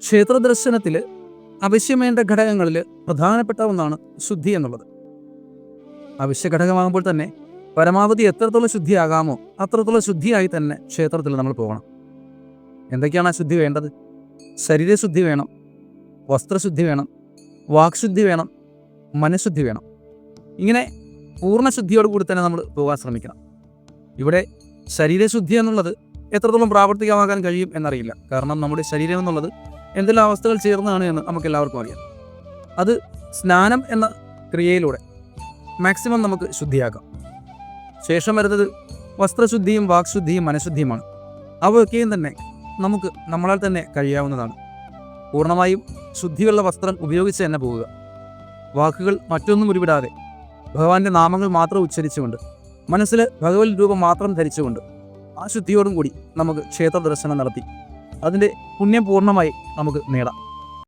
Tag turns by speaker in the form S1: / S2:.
S1: ക്ഷേത്ര ദർശനത്തിൽ അവശ്യം വേണ്ട ഘടകങ്ങളിൽ പ്രധാനപ്പെട്ട ഒന്നാണ് ശുദ്ധി എന്നുള്ളത്. അവശ്യ ഘടകമാകുമ്പോൾ തന്നെ പരമാവധി എത്രത്തോളം ശുദ്ധിയാകാമോ അത്രത്തോളം ശുദ്ധിയായി തന്നെ ക്ഷേത്രത്തിൽ നമ്മൾ പോകണം. എന്തൊക്കെയാണ് ആ ശുദ്ധി വേണ്ടത്? ശരീരശുദ്ധി വേണം, വസ്ത്രശുദ്ധി വേണം, വാക്ശുദ്ധി വേണം, മനഃശുദ്ധി വേണം. ഇങ്ങനെ പൂർണ്ണശുദ്ധിയോട് കൂടി തന്നെ നമ്മൾ പോകാൻ ശ്രമിക്കണം. ഇവിടെ ശരീരശുദ്ധി എന്നുള്ളത് എത്രത്തോളം പ്രാവർത്തികമാകാൻ കഴിയും എന്നറിയില്ല. കാരണം നമ്മുടെ ശരീരം എന്നുള്ളത് എന്തെല്ലാം അവസ്ഥകൾ ചേർന്നതാണ് എന്ന് നമുക്കെല്ലാവർക്കും അറിയാം. അത് സ്നാനം എന്ന ക്രിയയിലൂടെ മാക്സിമം നമുക്ക് ശുദ്ധിയാക്കാം. ശേഷം വരുന്നത് വസ്ത്രശുദ്ധിയും വാക്ശുദ്ധിയും മനഃശുദ്ധിയുമാണ്. അവയൊക്കെയും തന്നെ നമുക്ക് നമ്മളാൽ തന്നെ കഴിയാവുന്നതാണ്. പൂർണ്ണമായും ശുദ്ധിയുള്ള വസ്ത്രം ഉപയോഗിച്ച് തന്നെ പോവുക. വാക്കുകൾ മറ്റൊന്നും ഉരുവിടാതെ ഭഗവാന്റെ നാമങ്ങൾ മാത്രം ഉച്ചരിച്ചുകൊണ്ട്, മനസ്സിൽ ഭഗവത് രൂപം മാത്രം ധരിച്ചുകൊണ്ട് ആ ശുദ്ധിയോടും കൂടി നമുക്ക് ക്ഷേത്ര ദർശനം നടത്തി അതിൻ്റെ പുണ്യം പൂർണ്ണമായി നമുക്ക് നേടാം.